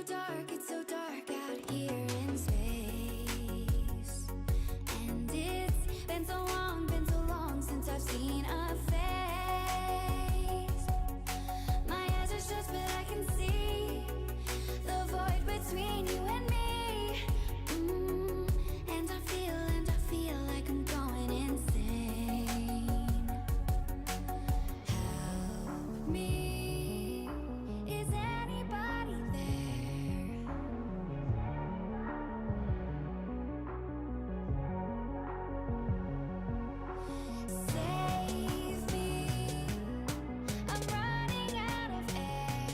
it's so dark out here in space. And it's been so long since I've seen a face. My eyes are shut, but I can see the void between you and me. And I feel like I'm going insane. Help me, is anybody there? Save me, I'm running out of air.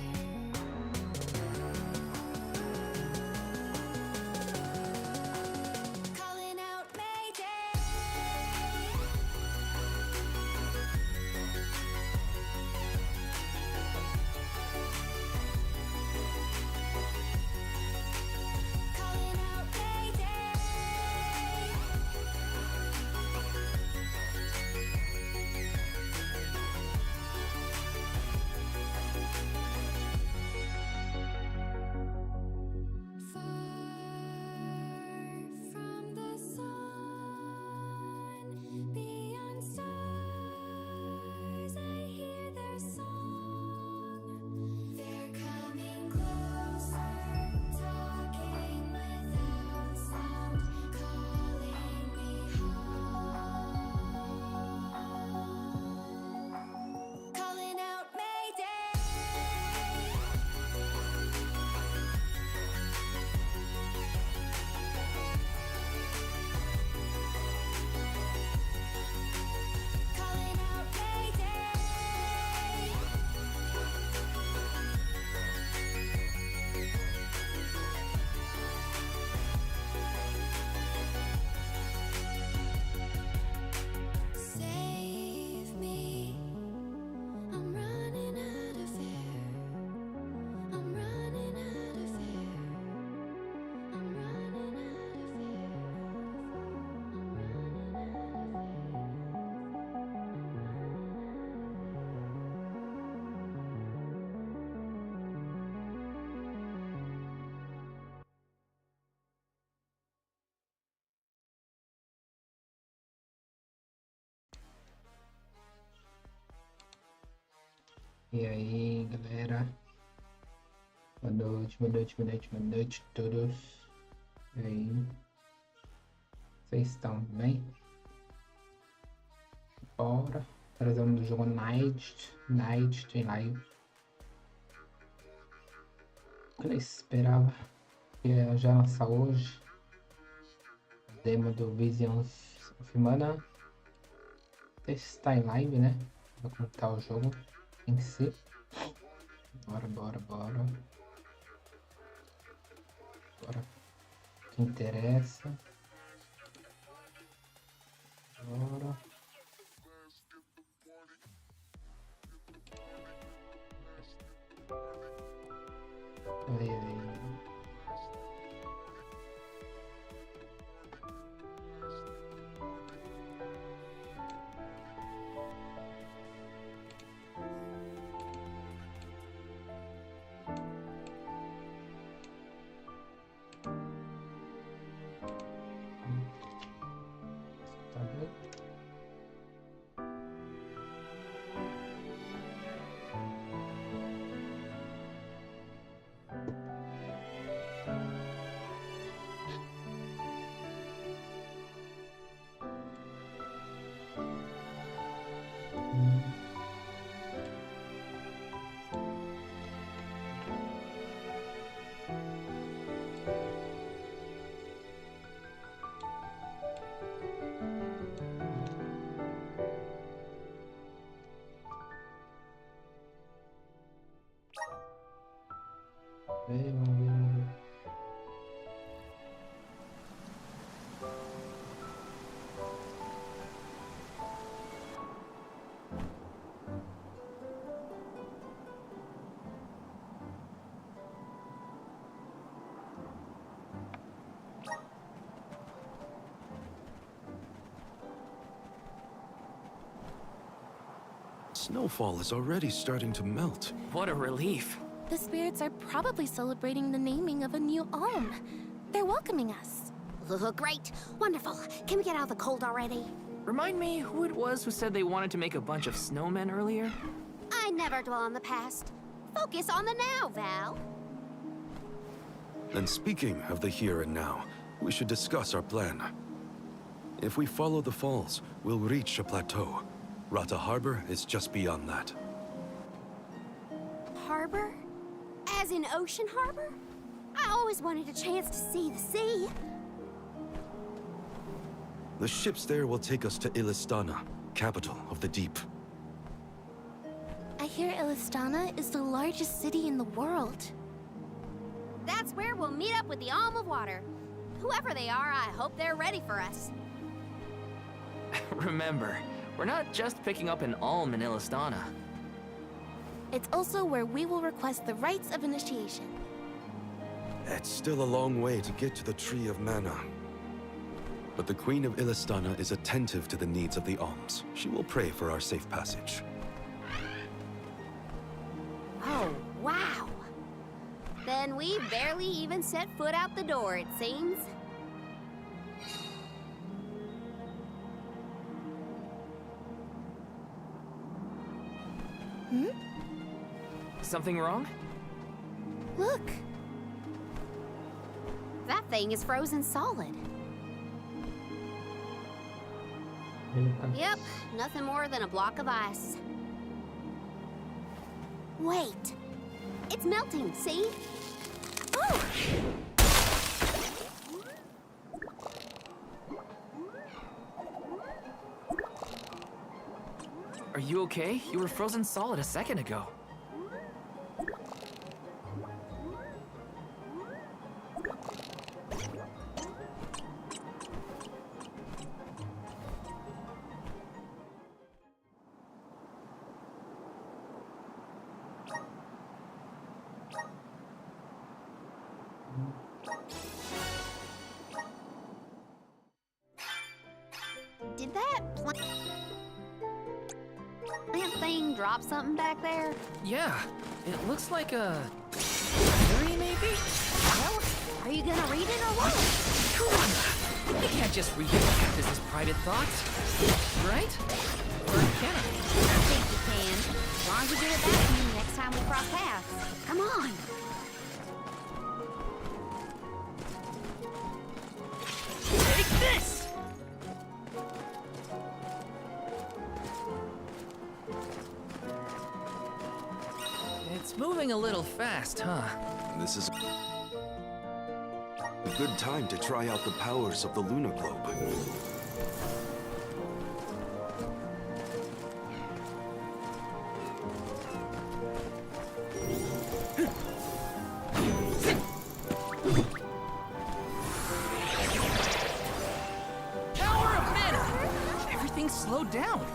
Calling out Mayday. Calling out Mayday. Far from the sun, beyond stars, I hear their song. They're coming closer, talking without sound, calling me home. Calling out Mayday. Calling out Mayday. Save me, I'm running out of air. I'm running out of air. I'm running out of air. I'm running out E aí, galera? Boa noite, boa noite, boa noite, boa noite a todos. E aí? Vocês estão bem? Bora trazer do jogo Night tem live. Eu esperava que ia já lançar hoje. Demo do Visions of Mana. Testar em live, né? Pra como tá o jogo em si. Bora. Bora. O que interessa. Bora. Aí. Tá bem? Vamos ver. Snowfall is already starting to melt. What a relief. The spirits are probably celebrating the naming of a new alm. They're welcoming us. Great. Wonderful. Can we get out of the cold already? Remind me who it was who said they wanted to make a bunch of snowmen earlier? I never dwell on the past. Focus on the now, Val. And speaking of the here and now, we should discuss our plan. If we follow the falls, we'll reach a plateau. Rata Harbor is just beyond that. Harbor? As in Ocean Harbor? I always wanted a chance to see the sea. The ships there will take us to Illistana, capital of the deep. I hear Illistana is the largest city in the world. That's where we'll meet up with the Alm of Water. Whoever they are, I hope they're ready for us. Remember, we're not just picking up an alm in Illistana. It's also where we will request the rites of initiation. It's still a long way to get to the Tree of Mana. But the Queen of Illistana is attentive to the needs of the alms. She will pray for our safe passage. Oh, wow. Then we barely even set foot out the door, it seems. Something wrong? Look! That thing is frozen solid. Yep, nothing more than a block of ice. Wait! It's melting, see? Oh! Are you okay? You were frozen solid a second ago. Did that plant thing drop something back there? Yeah, it looks like a diary, maybe? Well, are you gonna read it or what? Come on! You can't just read the cactus's private thoughts, right? Or can I? I think you can. As long as you give it back to me next time we cross paths. Come on. Take this! It's moving a little fast, huh? This is a good time to try out the powers of the lunar globe. Power of mana! Everything's slowed down.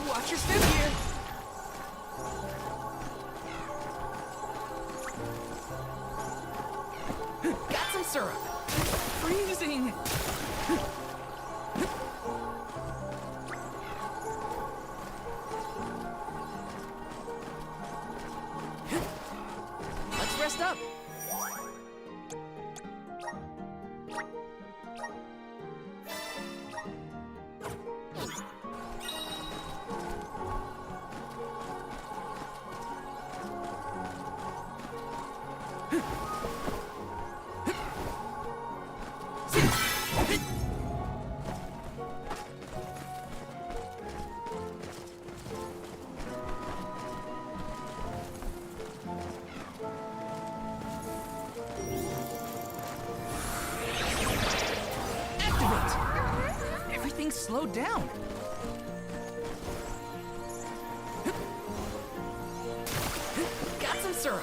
Watch your step here. Got some syrup. Freezing. Let's rest up. Activate! things slowed down. Got some syrup.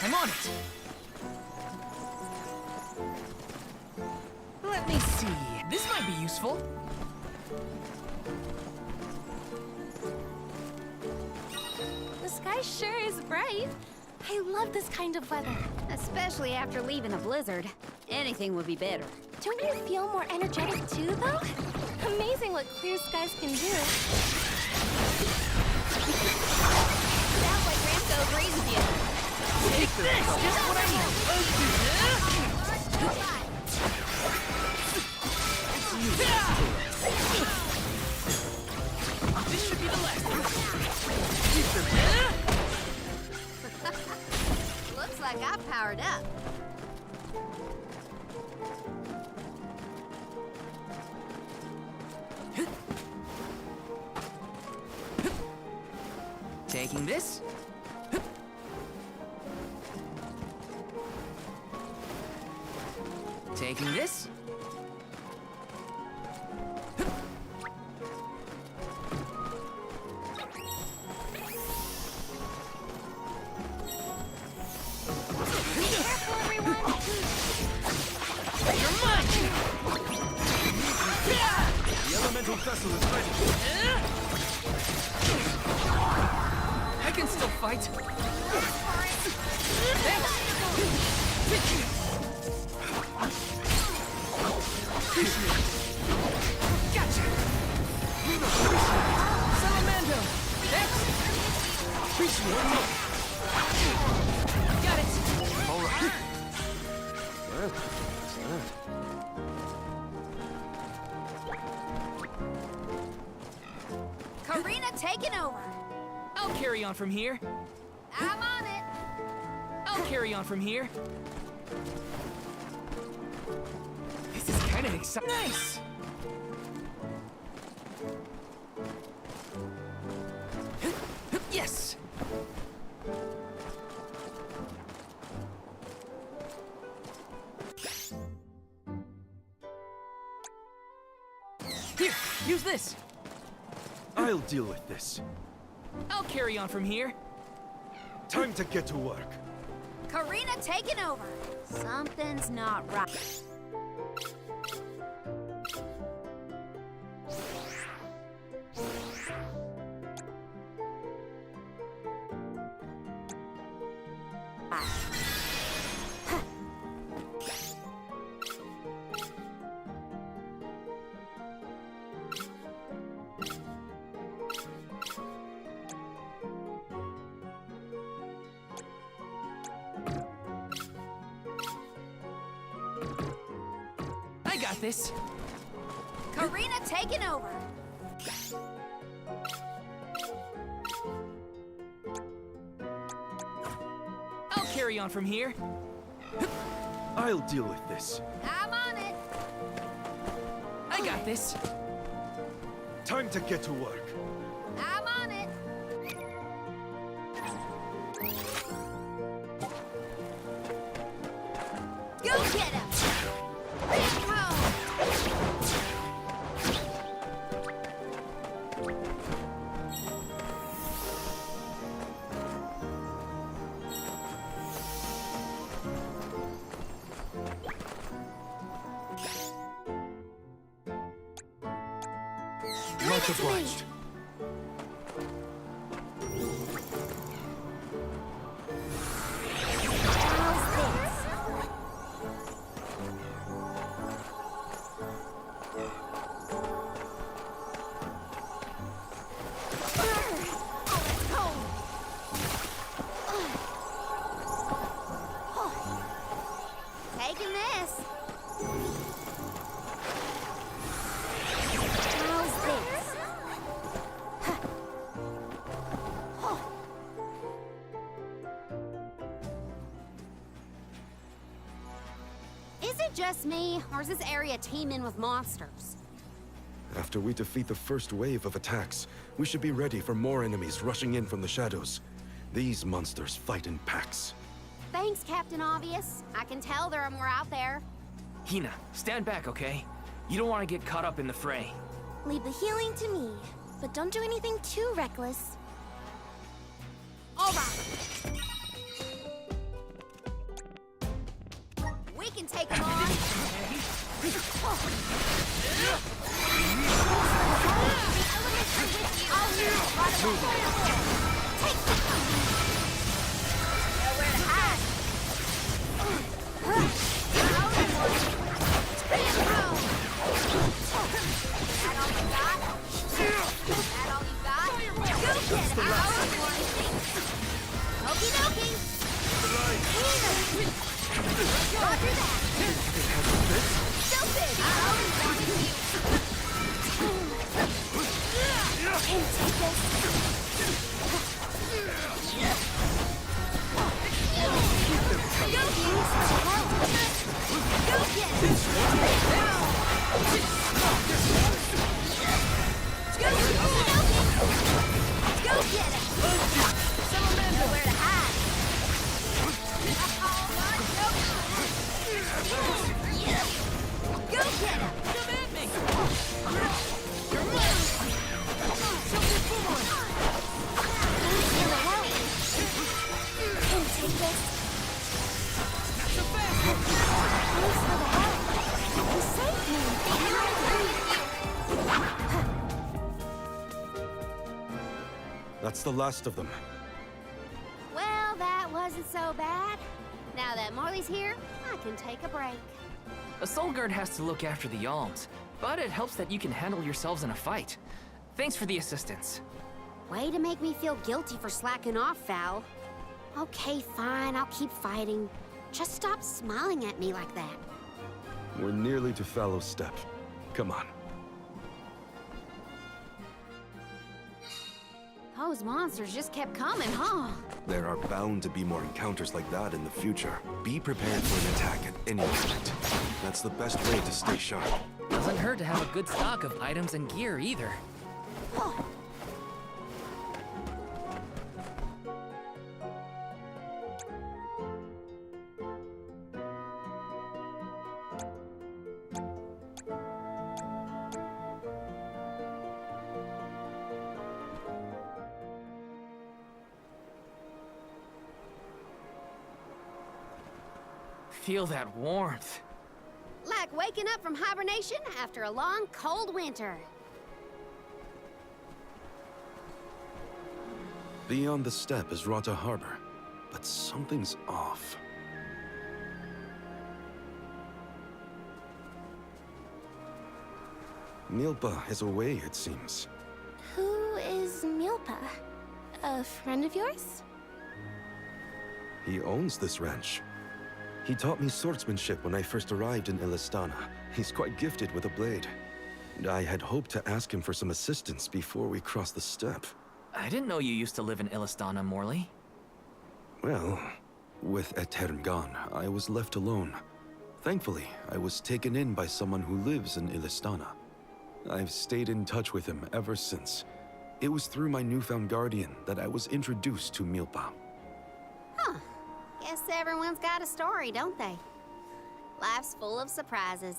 I'm on it. Let me see. This might be useful. The sky sure is bright. I love this kind of weather. Especially after leaving a blizzard. Anything would be better. Don't you feel more energetic too, though? Amazing what clear skies can do. Sounds like Ramco agrees with you. Take this! Just what I need. This should be the last. Looks like I powered up. Taking this. Taking this. You're mine! The elemental vessel is ready. I can still fight. Gotcha! Salamando! Thanks! Got it! All right. Well, what's that? Karina taking over. I'll carry on from here. I'm on it. I'll carry on from here. This is kind of exciting. Nice! Yes! Here, use this. I'll deal with this. I'll carry on from here. Time to get to work. Karina taking over. Something's not right. I got this. Karina taking over. I'll carry on from here. I'll deal with this. I'm on it. I got this. Time to get to work. I'm on it. Go get him. Much obliged. Taking this. Is it just me, or is this area teeming with monsters? After we defeat the first wave of attacks, we should be ready for more enemies rushing in from the shadows. These monsters fight in packs. Thanks, Captain Obvious. I can tell there are more out there. Hina, stand back, okay? You don't want to get caught up in the fray. Leave the healing to me, but don't do anything too reckless. All right. We can take them on. Nowhere to hide. That all you got? That all you got? Go get it! Okie dokie! Roger that! Still big! I always wanted you! Can you take this? Go get it! Go get it! Nowhere to hide! Go get him! Come at me! Can you take this? So fast! Thanks for the help. You saved me. That's the last of them. Well, that wasn't so bad. Now that Marley's here, I can take a break. A soul guard has to look after the alms, but it helps that you can handle yourselves in a fight. Thanks for the assistance. Way to make me feel guilty for slacking off, Val. Okay, fine, I'll keep fighting. Just stop smiling at me like that. We're nearly to Fallow's Step. Come on. Those monsters just kept coming, huh? There are bound to be more encounters like that in the future. Be prepared for an attack at any moment. That's the best way to stay sharp. Doesn't hurt to have a good stock of items and gear either. Feel that warmth. Like waking up from hibernation after a long, cold winter. Beyond the steppe is Rata Harbor, but something's off. Milpa is away, it seems. Who is Milpa? A friend of yours? He owns this ranch. He taught me swordsmanship when I first arrived in Illistana. He's quite gifted with a blade. And I had hoped to ask him for some assistance before we crossed the steppe. I didn't know you used to live in Illistana, Morley. Well, with Etern gone, I was left alone. Thankfully, I was taken in by someone who lives in Illistana. I've stayed in touch with him ever since. It was through my newfound guardian that I was introduced to Milpa. Huh. Guess everyone's got a story, don't they? Life's full of surprises.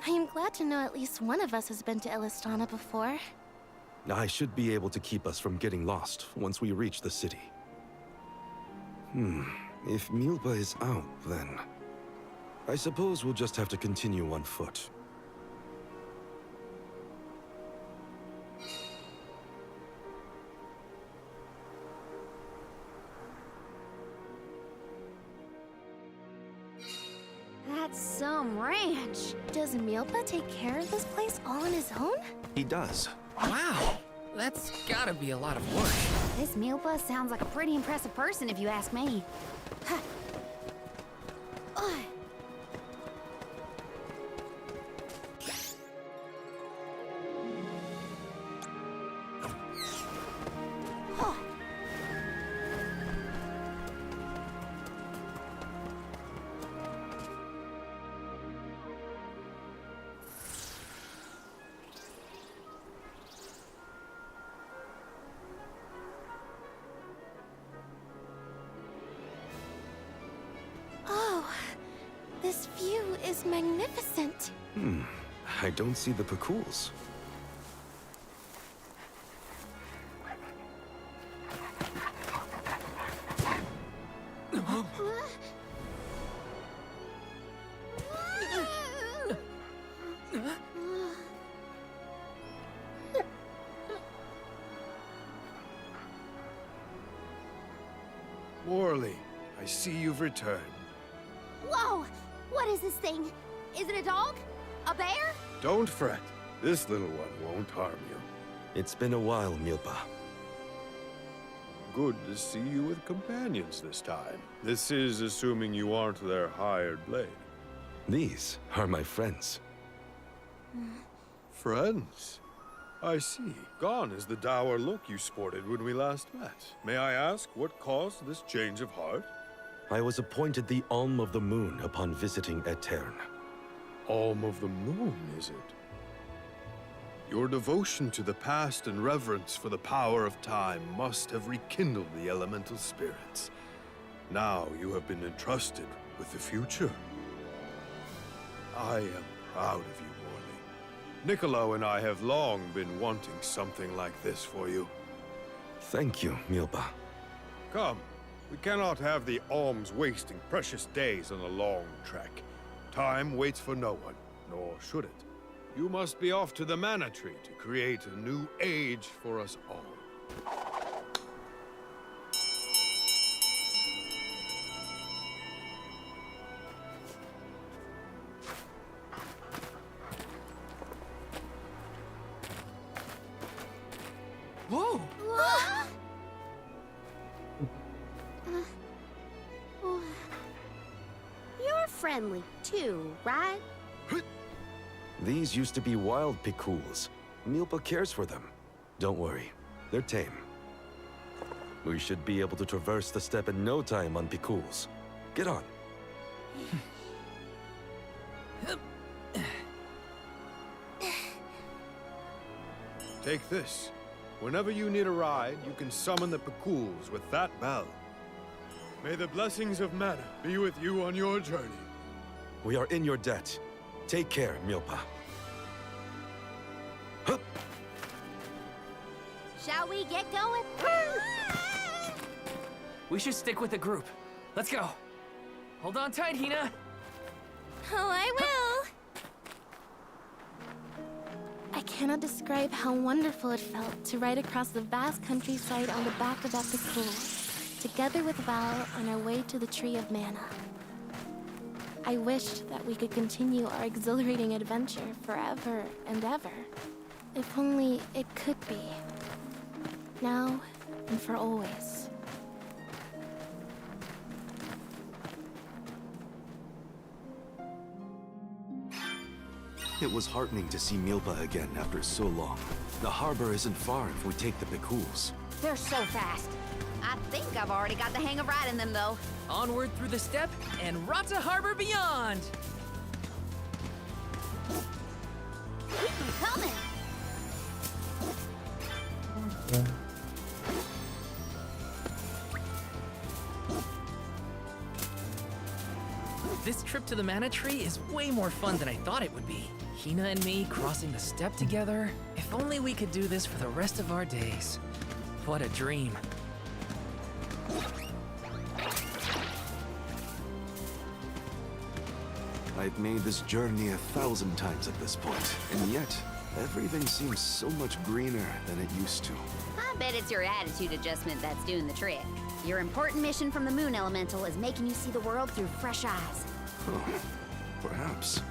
I am glad to know at least one of us has been to Illistana before. I should be able to keep us from getting lost once we reach the city. If Milpa is out, then I suppose we'll just have to continue on foot. That's some ranch. Does Milpa take care of this place all on his own? He does. Wow, that's gotta be a lot of work. This Milpa sounds like a pretty impressive person if you ask me. Huh. Ugh. Huh. is magnificent. I don't see the pecools. Morley, I see you've returned. Whoa! What is this thing? Is it a dog? A bear? Don't fret. This little one won't harm you. It's been a while, Milpa. Good to see you with companions this time. This is assuming you aren't their hired blade. These are my friends. Friends? I see. Gone is the dour look you sported when we last met. May I ask what caused this change of heart? I was appointed the Alm of the Moon upon visiting Aetern. Alm of the Moon, is it? Your devotion to the past and reverence for the power of time must have rekindled the elemental spirits. Now you have been entrusted with the future. I am proud of you, Morley. Niccolo and I have long been wanting something like this for you. Thank you, Milpa. Come, we cannot have the alms wasting precious days on a long trek. Time waits for no one, nor should it. You must be off to the Mana Tree to create a new age for us all. Whoa! You're friendly, too, right? These used to be wild pecools. Milpa cares for them. Don't worry, they're tame. We should be able to traverse the steppe in no time on pecools. Get on. Take this. Whenever you need a ride, you can summon the pecools with that bell. May the blessings of Mana be with you on your journey. We are in your debt. Take care, Milpa. Hup! Shall we get going? We should stick with the group. Let's go. Hold on tight, Hina. Oh, I will. I cannot describe how wonderful it felt to ride across the vast countryside on the back of that pacool, together with Val on our way to the Tree of Mana. I wished that we could continue our exhilarating adventure forever and ever. If only it could be. Now and for always. It was heartening to see Milpa again after so long. The harbor isn't far if we take the pecools. They're so fast. I think I've already got the hang of riding them, though. Onward through the steppe and Rata Harbor beyond! Keep them coming. This trip to the Mana Tree is way more fun than I thought it would be. Hina and me crossing the steppe together. If only we could do this for the rest of our days. What a dream. I've made this journey 1,000 times at this point, and yet, everything seems so much greener than it used to. I bet it's your attitude adjustment that's doing the trick. Your important mission from the Moon Elemental is making you see the world through fresh eyes. Oh, perhaps.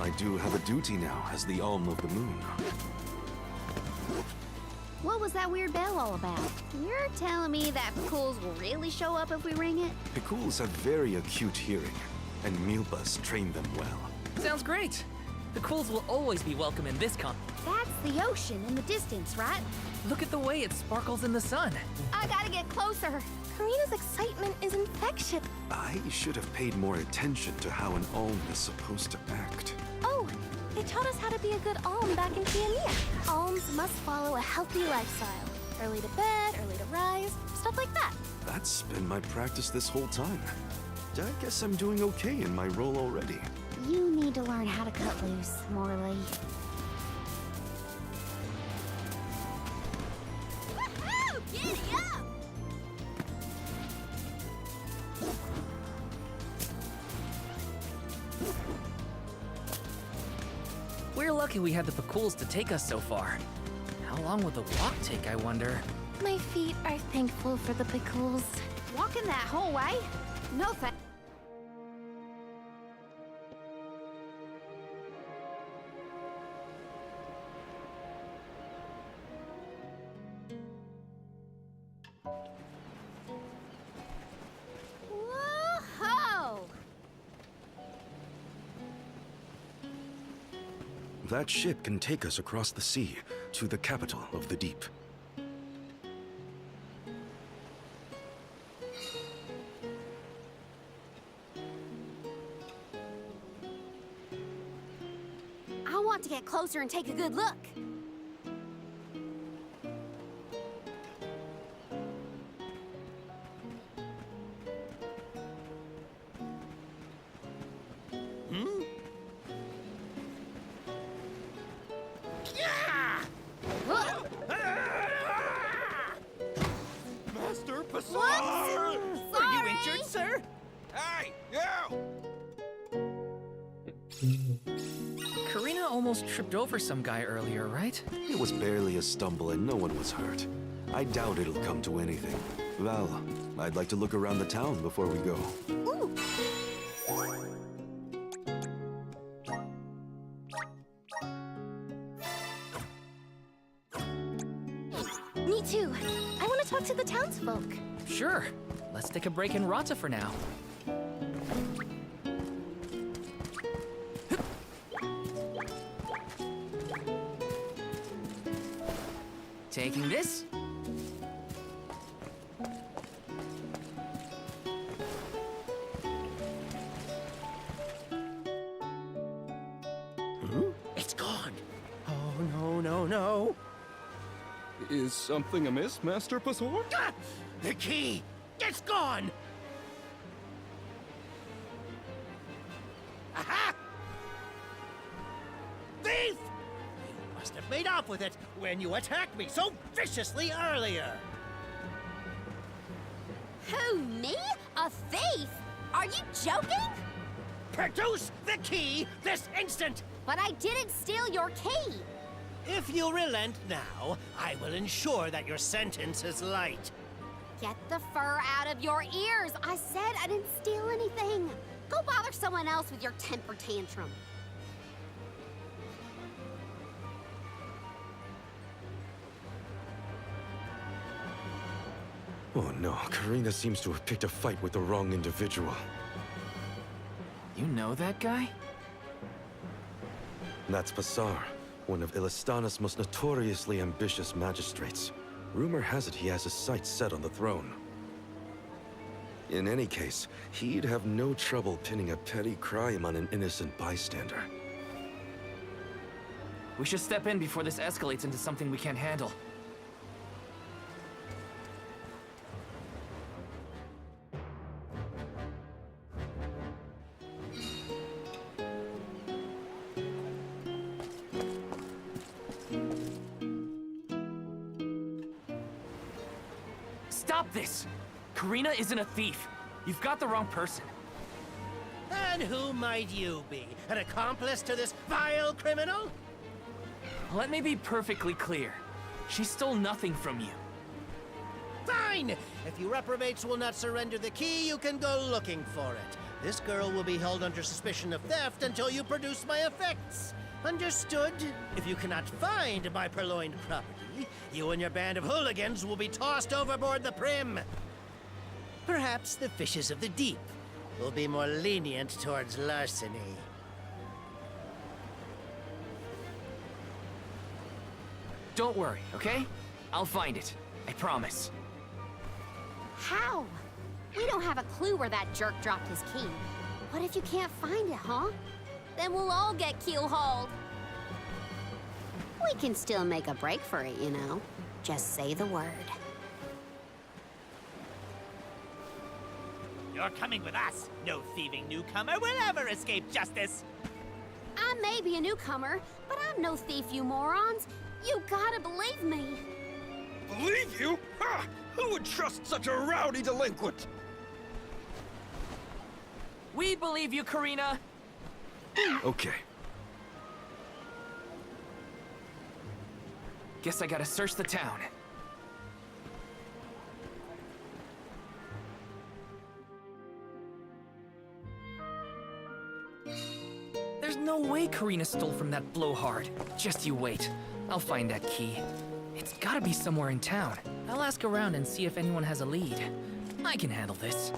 I do have a duty now as the Alm of the Moon. What was that weird bell all about? You're telling me that pecools will really show up if we ring it? Pecools have very acute hearing, and Milpa's trained them well. Sounds great. The Cools will always be welcome in this con. That's the ocean in the distance, right? Look at the way it sparkles in the sun. I gotta get closer. Karina's excitement is infectious. I should have paid more attention to how an Alm is supposed to act. Oh, they taught us how to be a good alm back in Tiania. Alms must follow a healthy lifestyle. Early to bed, early to rise, stuff like that. That's been my practice this whole time. I guess I'm doing okay in my role already. You need to learn how to cut loose, Morley. Woohoo! Giddy up! We're lucky we had the pacools to take us so far. How long will the walk take, I wonder? My feet are thankful for the pickles. Walking that whole way? No thanks. Whoa-ho! That ship can take us across the sea to the capital of the deep. I want to get closer and take a good look. Master Passar! Are you injured, sir? Hey, you! Karina almost tripped over some guy earlier, right? It was barely a stumble and no one was hurt. I doubt it'll come to anything. Well, I'd like to look around the town before we go. Ooh. Me too. I want to talk to the townsfolk. Sure. Let's take a break in Rata for now. Taking this. It's gone! Oh, no, no, no! Is something amiss, Master Passar? Ah! The key! It's gone! Aha! Thief! You must have made off with it when you attacked me so viciously earlier! Who, me? A thief? Are you joking? Produce the key this instant! But I didn't steal your key. If you relent now, I will ensure that your sentence is light. Get the fur out of your ears. I said I didn't steal anything. Go bother someone else with your temper tantrum. Oh no, Karina seems to have picked a fight with the wrong individual. You know that guy? That's Passar, one of Illistana's most notoriously ambitious magistrates. Rumor has it he has his sights set on the throne. In any case, he'd have no trouble pinning a petty crime on an innocent bystander. We should step in before this escalates into something we can't handle. Stop this! Karina isn't a thief. You've got the wrong person. And who might you be? An accomplice to this vile criminal? Let me be perfectly clear. She stole nothing from you. Fine! If you reprobates will not surrender the key, you can go looking for it. This girl will be held under suspicion of theft until you produce my effects. Understood? If you cannot find my purloined property, you and your band of hooligans will be tossed overboard the Prim. Perhaps the fishes of the deep will be more lenient towards larceny. Don't worry, okay? I'll find it. I promise. How? We don't have a clue where that jerk dropped his key. What if you can't find it, huh? Then we'll all get keel-hauled. We can still make a break for it, you know. Just say the word. You're coming with us. No thieving newcomer will ever escape justice. I may be a newcomer, but I'm no thief, you morons. You gotta believe me. Believe you? Ha! Who would trust such a rowdy delinquent? We believe you, Karina. Okay. Guess I gotta search the town. There's no way Karina stole from that blowhard. Just you wait. I'll find that key. It's gotta be somewhere in town. I'll ask around and see if anyone has a lead. I can handle this.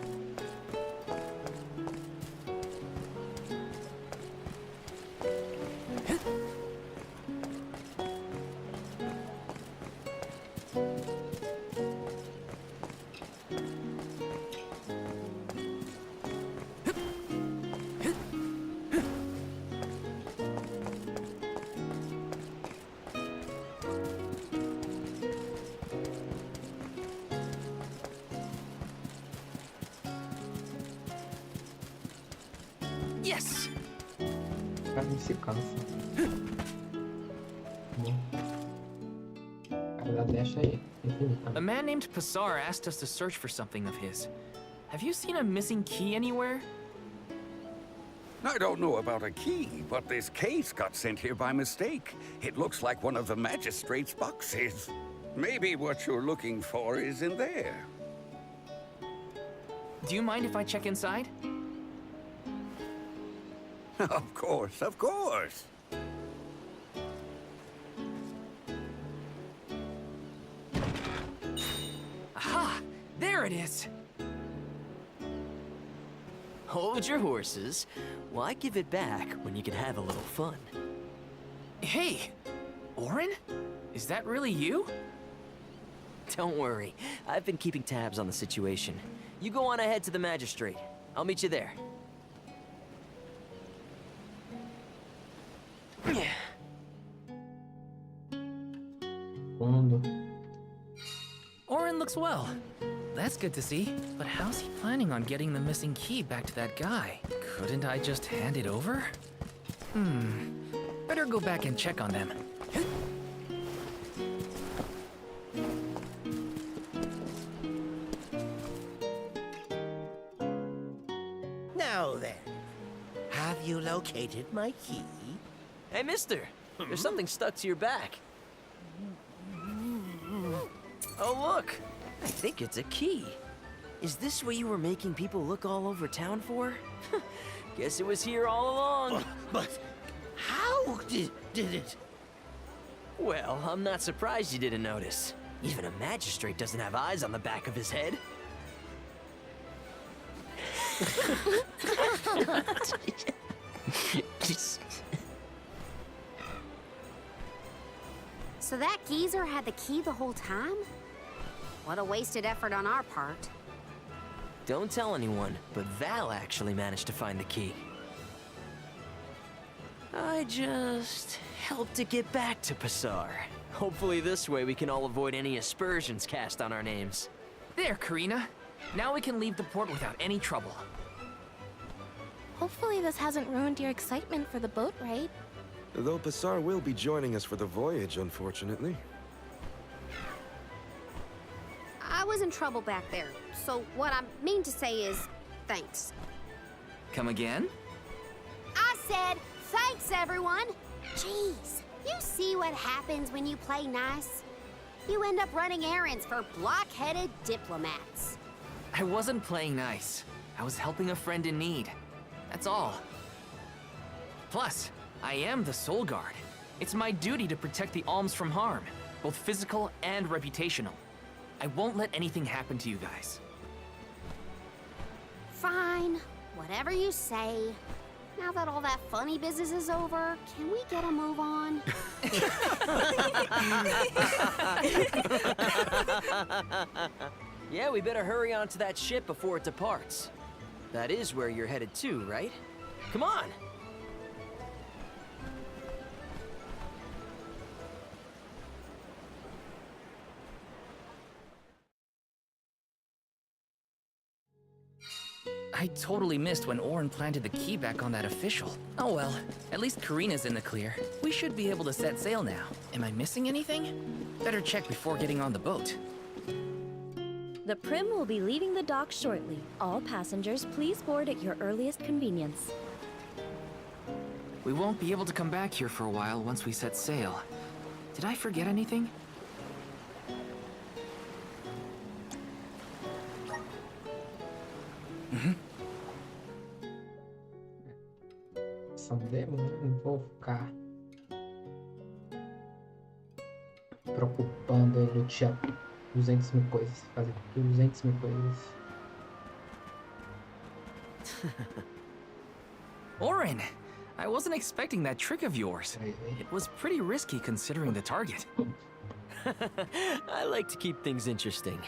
Yes! Pra mim se cansa. Bom. Ela deixa aí, infinita. A man named Passar asked us to search for something of his. Have you seen a missing key anywhere? I don't know about a key, but this case got sent here by mistake. It looks like one of the magistrate's boxes. Maybe what you're looking for is in there. Do you mind if I check inside? Of course, of course. Aha! There it is! Hold your horses. Why give it back when you can have a little fun? Hey! Orin? Is that really you? Don't worry. I've been keeping tabs on the situation. You go on ahead to the magistrate. I'll meet you there. Mundo. Orin looks well. That's good to see. But how's he planning on getting the missing key back to that guy? Couldn't I just hand it over? Better go back and check on them. Now then, have you located my key? Hey, mister. There's something stuck to your back. Oh, look. I think it's a key. Is this what you were making people look all over town for? Guess it was here all along. But how did it? Well, I'm not surprised you didn't notice. Even a magistrate doesn't have eyes on the back of his head. So that geezer had the key the whole time? What a wasted effort on our part. Don't tell anyone, but Val actually managed to find the key. I just helped to get back to Passar. Hopefully this way we can all avoid any aspersions cast on our names. There, Karina. Now we can leave the port without any trouble. Hopefully this hasn't ruined your excitement for the boat ride. Though Passar will be joining us for the voyage, unfortunately. I was in trouble back there, so what I mean to say is, thanks. Come again? I said, thanks everyone! Jeez, you see what happens when you play nice? You end up running errands for block-headed diplomats. I wasn't playing nice. I was helping a friend in need. That's all. Plus, I am the Soul Guard. It's my duty to protect the alms from harm, both physical and reputational. I won't let anything happen to you guys. Fine, whatever you say. Now that all that funny business is over, can we get a move on? Yeah, we better hurry on to that ship before it departs. That is where you're headed to, right? Come on! I totally missed when Orin planted the key back on that official. Oh well, at least Karina's in the clear. We should be able to set sail now. Am I missing anything? Better check before getting on the boat. The Prim will be leaving the dock shortly. All passengers, please board at your earliest convenience. We won't be able to come back here for a while once we set sail. Did I forget anything? São demo, né? Não vou ficar preocupando em lutear 200 mil coisas, fazer 200 mil coisas. Orin! I wasn't expecting that trick of yours. It was pretty risky considering the target. I like to keep things interesting.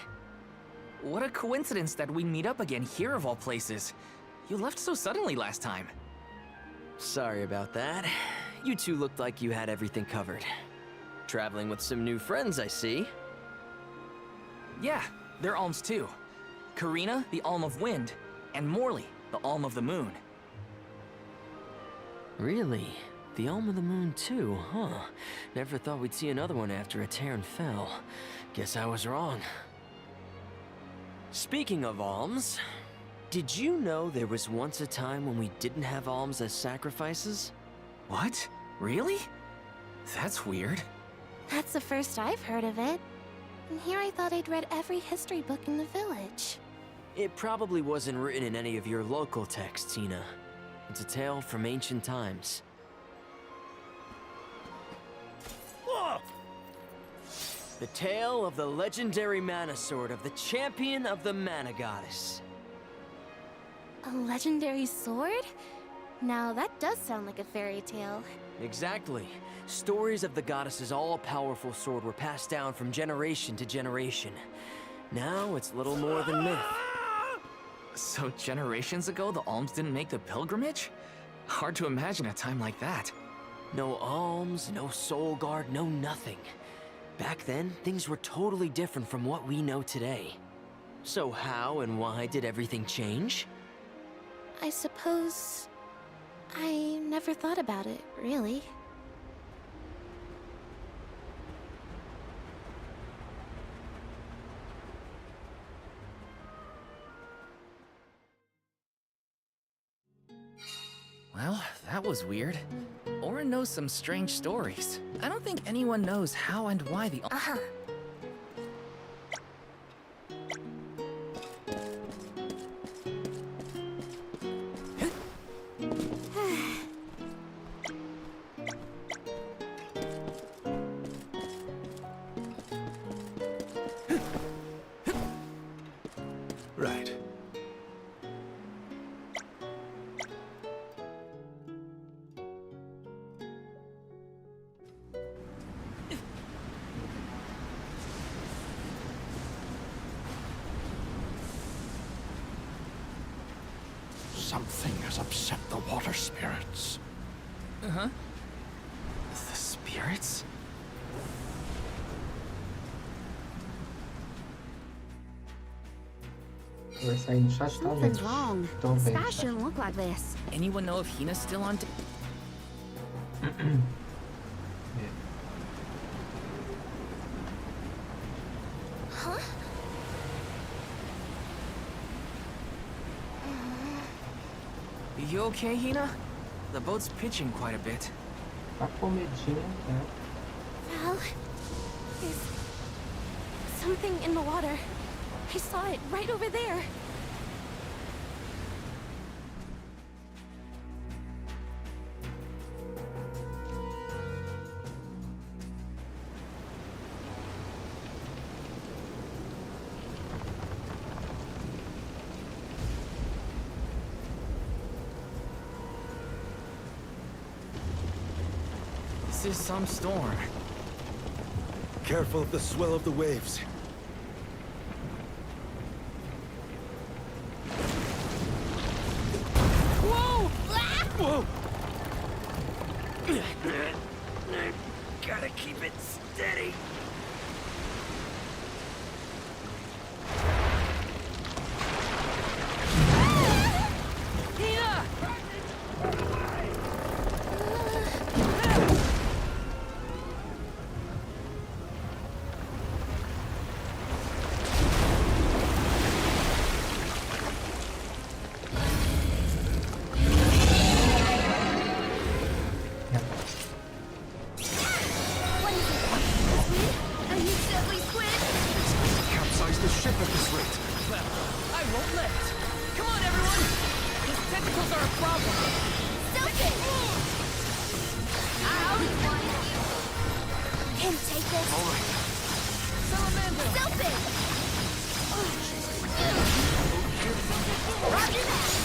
What a coincidence that we meet up again here of all places. You left so suddenly last time. Sorry about that. You two looked like you had everything covered. Traveling with some new friends, I see. Yeah, they're alms too. Karina, the alm of wind, and Morley, the alm of the moon. Really? The Alm of the Moon too, huh? Never thought we'd see another one after a Terran fell. Guess I was wrong. Speaking of alms, did you know there was once a time when we didn't have alms as sacrifices? What? Really? That's weird. That's the first I've heard of it. And here I thought I'd read every history book in the village. It probably wasn't written in any of your local texts, Tina. It's a tale from ancient times. The tale of the legendary mana sword of the champion of the mana goddess. A legendary sword? Now that does sound like a fairy tale. Exactly. Stories of the goddess's all-powerful sword were passed down from generation to generation. Now it's little more than myth. So generations ago, the alms didn't make the pilgrimage? Hard to imagine a time like that. No alms, no soul guard, no nothing. Back then, things were totally different from what we know today. So how and why did everything change? I suppose... I never thought about it, really. Well, that was weird. Orin knows some strange stories. I don't think anyone knows how and why the... Right. Something has upset the water spirits. Uh-huh. The spirits? Vai sair no chat, tá, Something's gente? wrong. Tô The vendo. sky shouldn't look like this. Anyone know if Hina's still on... Huh? You okay, Hina? The boat's pitching quite a bit. Tá com medinho, né? Val, there's something in the water. I saw it right over there. This is some storm. Careful of the swell of the waves. Whoa! Whoa! Gotta keep it steady. lose the ship at this rate. Well, I won't let it. Come on, everyone! These tentacles are a problem. Stupid! Can take this. All right. Salamander! Stupid! Roger that.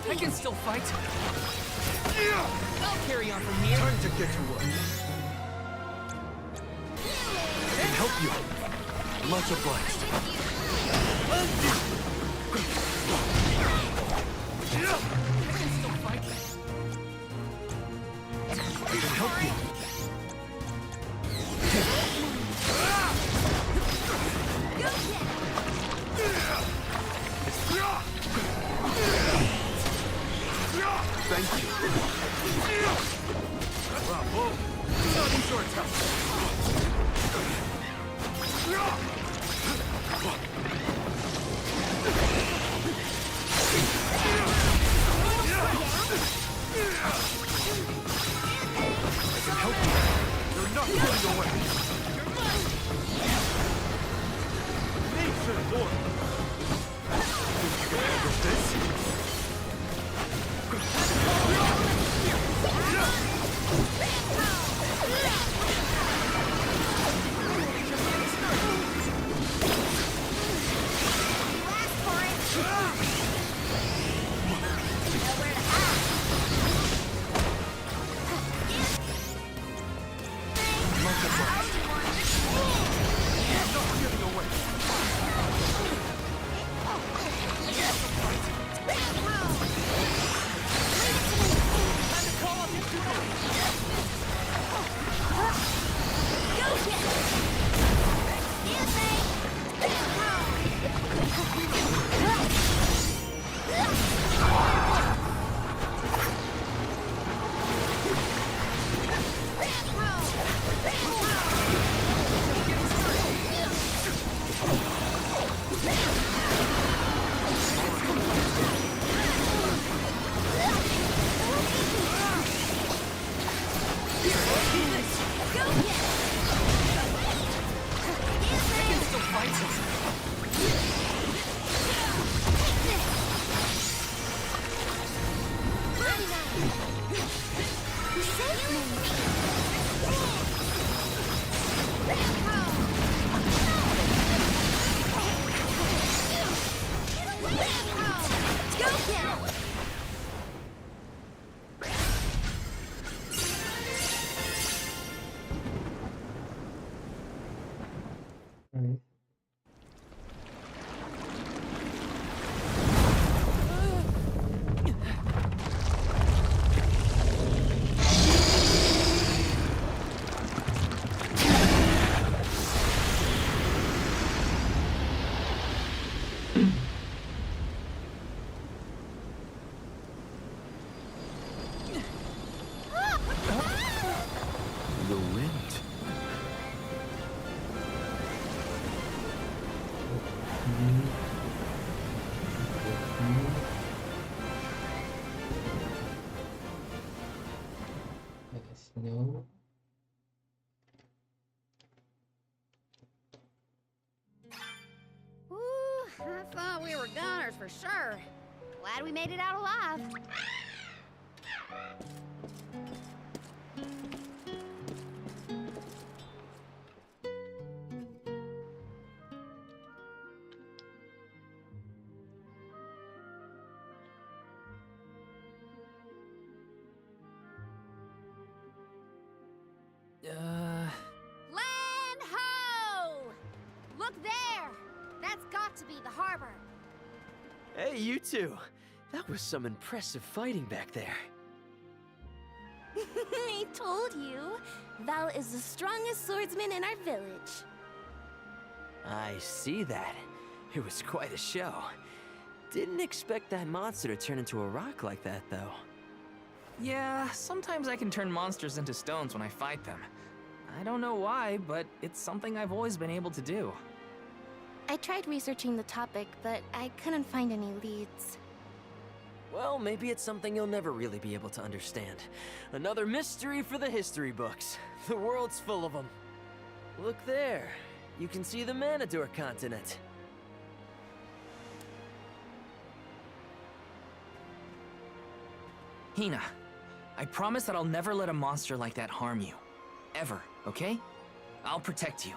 I can still fight. I'll carry on from here. Time to get to work. I can help you. Much obliged. I can still fight. I can help you. Thank you. Bravo. Starting short The wind. No. Ooh, I thought we were goners for sure. Glad we made it out alive. Land ho! Look there! That's got to be the harbor. Hey, you two. That was some impressive fighting back there. I told you. Val is the strongest swordsman in our village. I see that. It was quite a show. Didn't expect that monster to turn into a rock like that, though. Yeah, sometimes I can turn monsters into stones when I fight them. I don't know why, but it's something I've always been able to do. I tried researching the topic, but I couldn't find any leads. Well, maybe it's something you'll never really be able to understand. Another mystery for the history books. The world's full of them. Look there. You can see the Manador continent. Hina, I promise that I'll never let a monster like that harm you. Ever, okay? I'll protect you.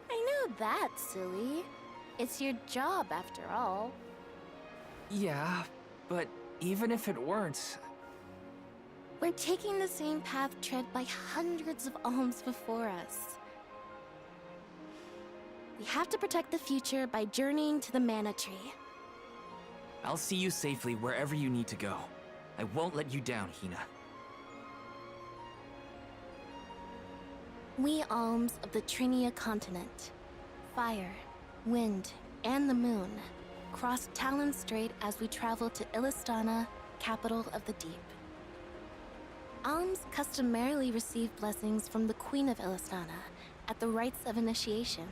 I know that, silly. It's your job, after all. Yeah, but even if it weren't... We're taking the same path tread by hundreds of alms before us. We have to protect the future by journeying to the Mana Tree. I'll see you safely wherever you need to go. I won't let you down, Hina. We alms of the Trinia continent, fire, wind, and the moon, cross Talon Strait as we travel to Illistana, capital of the deep. Alms customarily receive blessings from the Queen of Illistana at the rites of initiation,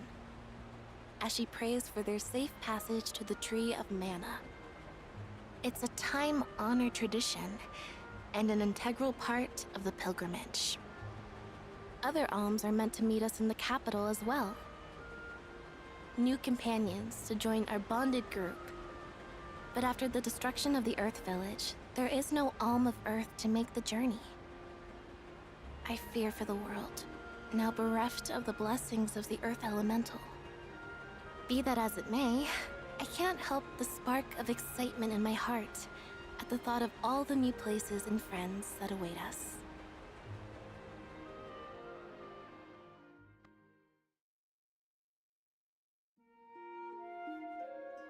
as she prays for their safe passage to the Tree of Mana. It's a time-honored tradition and an integral part of the pilgrimage. Other alms are meant to meet us in the capital as well. New companions to join our bonded group. But after the destruction of the Earth Village, there is no alm of Earth to make the journey. I fear for the world, now bereft of the blessings of the Earth Elemental. Be that as it may, I can't help the spark of excitement in my heart at the thought of all the new places and friends that await us.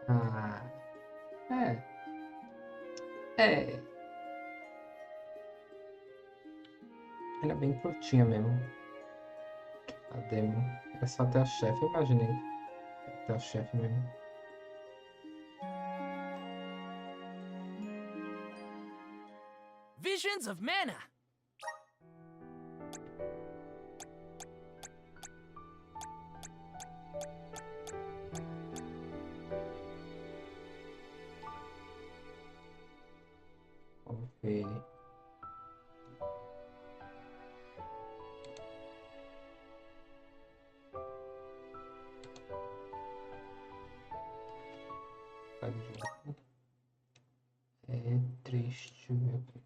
Ah, é. Ela é bem curtinha mesmo. A demo. Era só até a chefe, eu imaginei. Até a chefe mesmo. Visions of Mana! Vamos ver. Tá de jogo. É triste, meu Deus.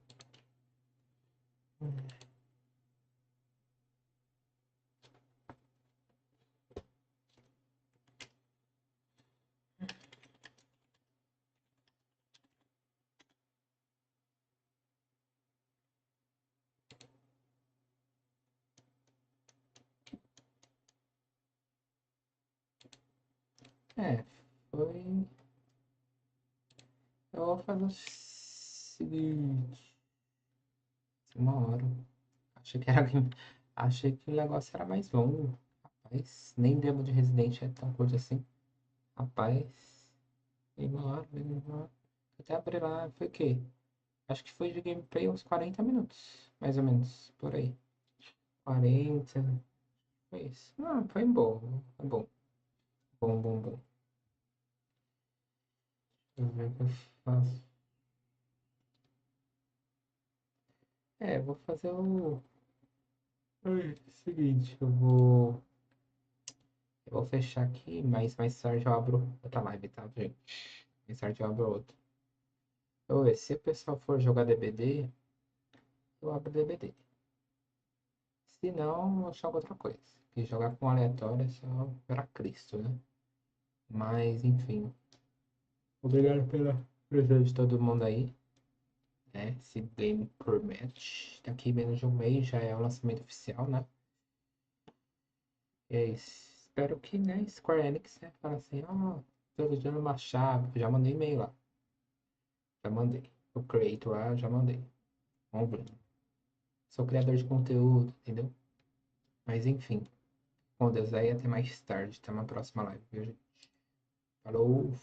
É, foi... Eu vou fazer o seguinte... 1 hora. Achei que o negócio era mais longo. Rapaz, nem demo de Resident é tão curto assim. Rapaz, 1 hora, 1 hora. Até abri lá, foi o quê? Acho que foi de gameplay uns 40 minutos, mais ou menos, por aí. 40, foi isso. Não, foi bom, foi bom. Bom. Deixa eu ver o que eu faço. Vou fazer o... seguinte, eu vou fechar aqui, mas mais tarde eu abro outra live, tá, gente? Mais tarde eu abro outra. Eu vou ver, se o pessoal for jogar DBD, eu abro DBD. Se não, eu jogo outra coisa. Porque jogar com aleatório é só pra Cristo, né? Mas, enfim. Obrigado pela presença de todo mundo aí. Né? Se game permite. Daqui menos de um mês já é o lançamento oficial, né? E é isso. Espero que, né, Square Enix, né, fala assim, ó, tô dando uma chave. Já mandei e-mail lá. Já mandei. O Creator lá, já mandei. Vamos ver. Sou criador de conteúdo, entendeu? Mas enfim. Com Deus aí, até mais tarde. Até uma próxima live, viu, gente? Falou!